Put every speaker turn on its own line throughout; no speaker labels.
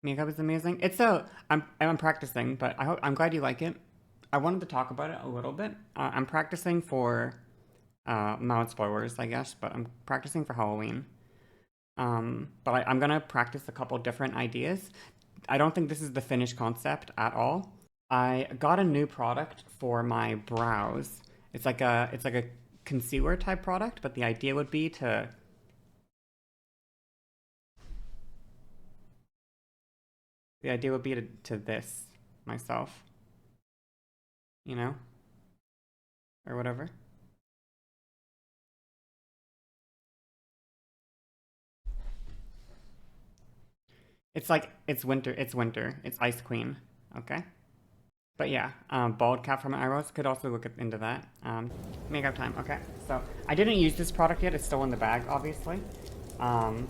Makeup is amazing. I'm practicing, but I'm glad you like it. I wanted to talk about it a little bit. I'm practicing for mild spoilers, I guess, but I'm practicing for Halloween. But I'm gonna practice a couple different ideas. I don't think this is the finished concept at all. I got a new product for my brows. It's like a concealer type product, but the idea would be to this myself, you know, or whatever. It's winter. It's winter. It's Ice Queen. Okay. But yeah, bald cap from eyebrows could also look into that. Makeup time. Okay. So I didn't use this product yet. It's still in the bag, obviously. Um,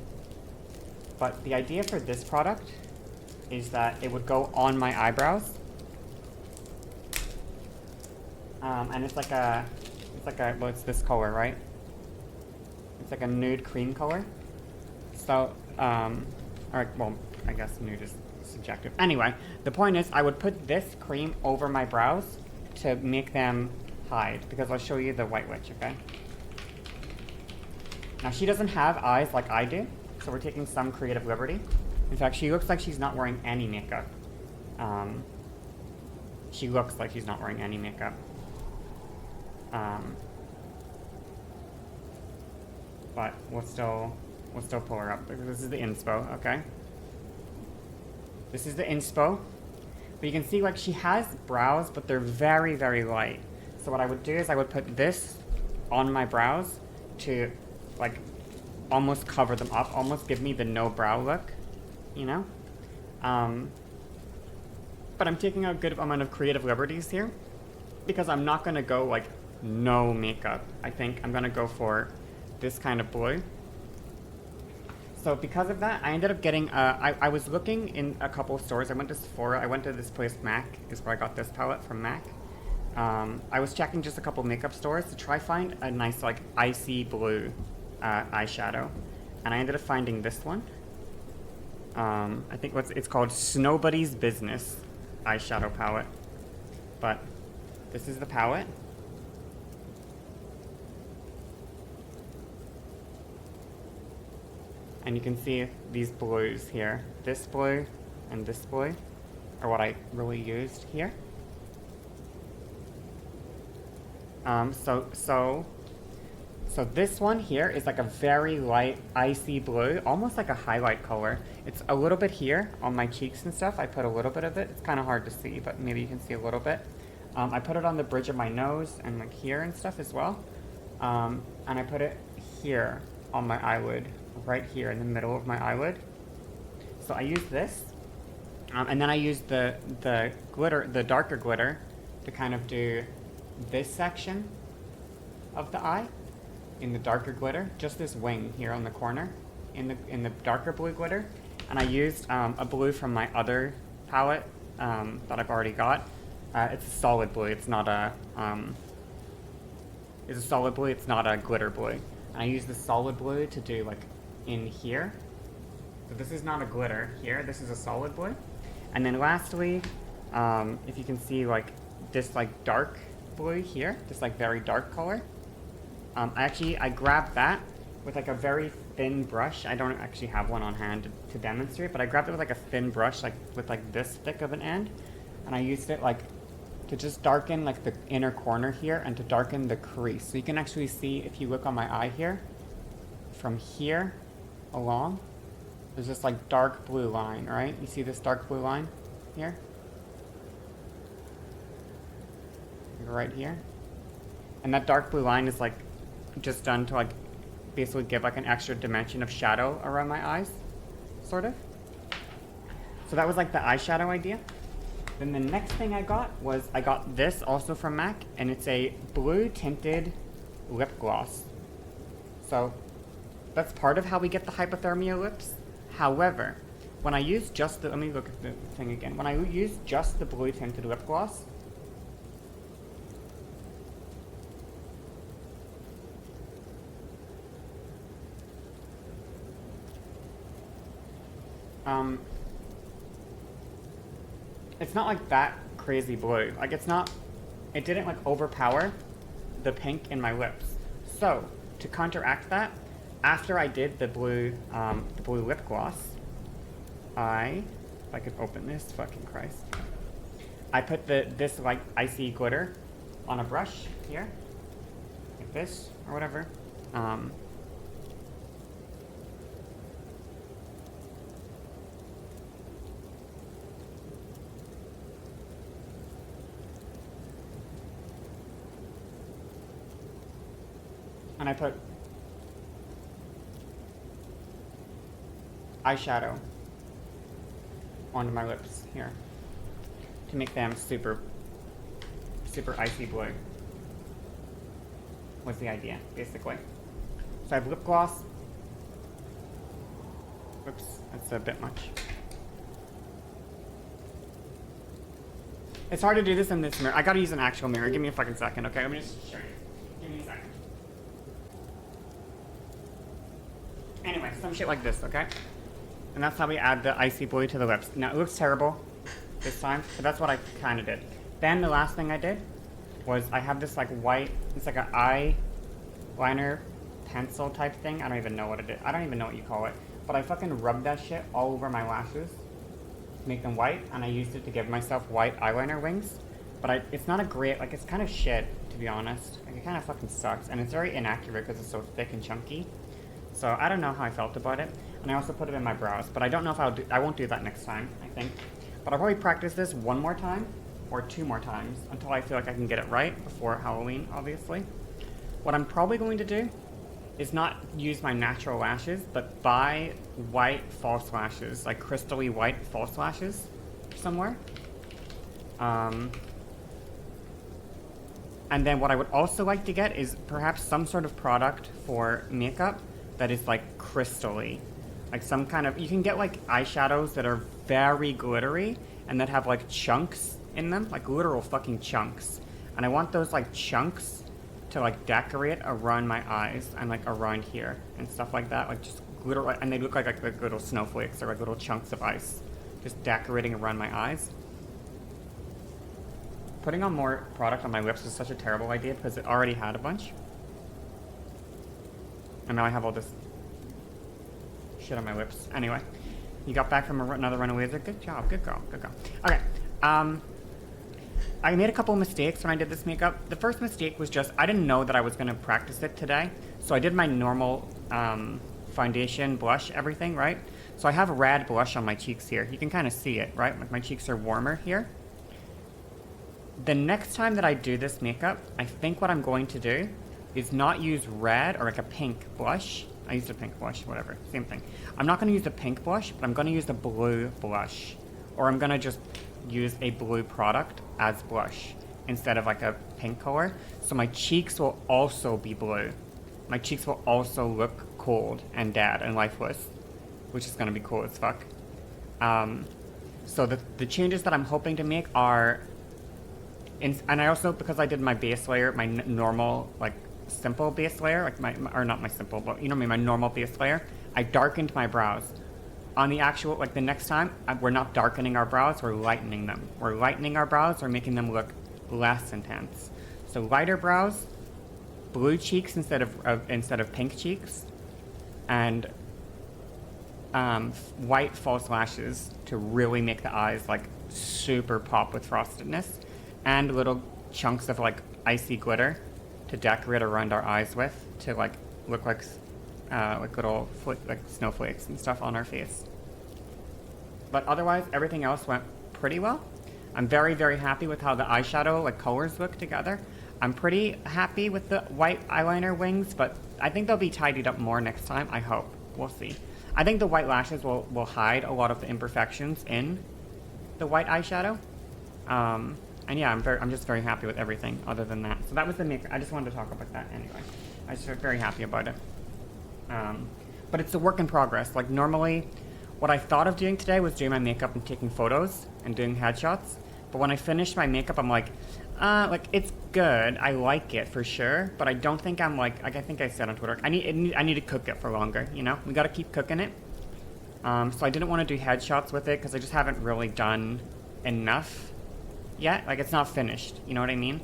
but the idea for this product is that it would go on my eyebrows, and well, it's this color, right? It's like a nude cream color. So, alright, well, I guess nude is subjective. Anyway, the point is, I would put this cream over my brows to make them hide, because I'll show you the White Witch, okay? Now, she doesn't have eyes like I do, so we're taking some creative liberty. In fact, she looks like she's not wearing any makeup. Um, she looks like she's not wearing any makeup. Um, but we'll still pull her up. This is the inspo, okay? This is the inspo. But you can see like she has brows, but they're very, very light. So what I would do is I would put this on my brows to like almost cover them up, almost give me the no brow look, you know? But I'm taking a good amount of creative liberties here because I'm not gonna go like no makeup. I think I'm gonna go for this kind of blue. So because of that, I ended up getting, I was looking in a couple of stores. I went to Sephora, I went to this place, MAC, is where I got this palette from MAC. I was checking just a couple makeup stores to try find a nice like icy blue eyeshadow. And I ended up finding this one. I think it's called Snowbody's Business eyeshadow palette. But this is the palette. And you can see these blues here. This blue and this blue are what I really used here. So this one here is like a very light icy blue, almost like a highlight color. It's a little bit here on my cheeks and stuff. I put a little bit of it. It's kind of hard to see, but maybe you can see a little bit. I put it on the bridge of my nose and like here and stuff as well. And I put it here on my eyelid, right here in the middle of my eyelid. So I use this, and then I use the glitter, the darker glitter, to kind of do this section of the eye in the darker glitter, just this wing here on the corner in the darker blue glitter. And I used a blue from my other palette that I've already got. It's a solid blue. It's not a it's a solid blue. It's not a glitter blue. And I use the solid blue to do like in here. So this is not a glitter here. This is a solid blue. And then lastly, if you can see like this like dark blue here, this like very dark color. I grabbed that with like a very thin brush. I don't actually have one on hand to demonstrate, but I grabbed it with like a thin brush, like with like this thick of an end, and I used it like to just darken like the inner corner here and to darken the crease. So you can actually see if you look on my eye here, from here along, there's this like dark blue line, right? You see this dark blue line here? Right here. And that dark blue line is like just done to like basically give like an extra dimension of shadow around my eyes, sort of. So that was like the eyeshadow idea. Then the next thing I got was I got this also from MAC, and it's a blue tinted lip gloss. So that's part of how we get the hypothermia lips. However, when I use just the, let me look at the thing again. When I use just the blue tinted lip gloss, it's not like that crazy blue. Like it's not, it didn't like overpower the pink in my lips. So to counteract that, after I did the blue lip gloss, if I could open this, fucking Christ. I put this like icy glitter on a brush here, like this or whatever. And I put eyeshadow onto my lips here to make them super icy blue was the idea, basically. So I have lip gloss. Whoops, that's a bit much. It's hard to do this in this mirror. I gotta use an actual mirror. Give me a fucking second, okay? Let me just show you. Give me a second. Anyway, some shit like this, okay? And that's how we add the icy blue to the lips. Now, it looks terrible this time, but that's what I kind of did. Then the last thing I did was I have this like white, it's like an eyeliner pencil type thing. I don't even know what it is. I don't even know what you call it. But I fucking rubbed that shit all over my lashes to make them white, and I used it to give myself white eyeliner wings. But it's not a great, like it's kind of shit, to be honest. Like it kind of fucking sucks, and it's very inaccurate because it's so thick and chunky. So I don't know how I felt about it. And I also put it in my brows, but I don't know if I won't do that next time, I think. But I'll probably practice this one more time, or 2 more times, until I feel like I can get it right before Halloween, obviously. What I'm probably going to do is not use my natural lashes, but buy white false lashes, like crystally white false lashes somewhere. And then what I would also like to get is perhaps some sort of product for makeup that is like crystally. Like some kind of, you can get like eyeshadows that are very glittery and that have like chunks in them, like literal fucking chunks. And I want those like chunks to like decorate around my eyes and like around here and stuff like that. Like just glitter, and they look like little snowflakes or like little chunks of ice just decorating around my eyes. Putting on more product on my lips is such a terrible idea because it already had a bunch. And now I have all this shit on my lips. Anyway, you got back from another runaway laser. Good job, good girl, good girl. Okay, I made a couple of mistakes when I did this makeup. The first mistake was just, I didn't know that I was going to practice it today. So I did my normal foundation, blush, everything, right? So I have red blush on my cheeks here. You can kind of see it, right? Like my cheeks are warmer here. The next time that I do this makeup, I think what I'm going to do is not use red or like a pink blush. I used a pink blush, whatever, same thing. I'm not going to use the pink blush, but I'm going to use the blue blush. Or I'm going to just use a blue product as blush instead of like a pink color. So my cheeks will also be blue. My cheeks will also look cold and dead and lifeless, which is going to be cool as fuck. So the changes that I'm hoping to make are, and I also, because I did my base layer, my normal, like, simple base layer, like or not my simple, but you know what I mean, my normal base layer, I darkened my brows. On the actual, like the next time, we're not darkening our brows, we're lightening them. We're lightening our brows, we're making them look less intense. So lighter brows, blue cheeks instead of pink cheeks, and white false lashes to really make the eyes like super pop with frostedness, and little chunks of like icy glitter to decorate around our eyes with to like look like little like snowflakes and stuff on our face. But otherwise, everything else went pretty well. I'm very, very happy with how the eyeshadow like colors look together. I'm pretty happy with the white eyeliner wings, but I think they'll be tidied up more next time. I hope. We'll see. I think the white lashes will hide a lot of the imperfections in the white eyeshadow. And yeah, I'm just very happy with everything other than that. So that was the makeup. I just wanted to talk about that anyway. I was just very happy about it. But it's a work in progress. Like normally, what I thought of doing today was doing my makeup and taking photos and doing headshots. But when I finished my makeup, I'm like it's good. I like it for sure. But I don't think I'm like I think I said on Twitter, I need to cook it for longer. You know, we got to keep cooking it. So I didn't want to do headshots with it because I just haven't really done enough yet. Like, it's not finished, you know what I mean?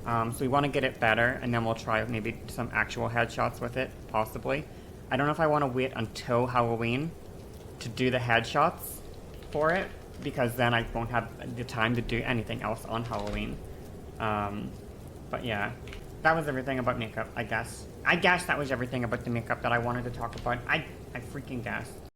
So we want to get it better, and then we'll try maybe some actual headshots with it, possibly. I don't know if I want to wait until Halloween to do the headshots for it, because then I won't have the time to do anything else on Halloween. But yeah, that was everything about makeup, I guess. I guess that was everything about the makeup that I wanted to talk about. I freaking guess.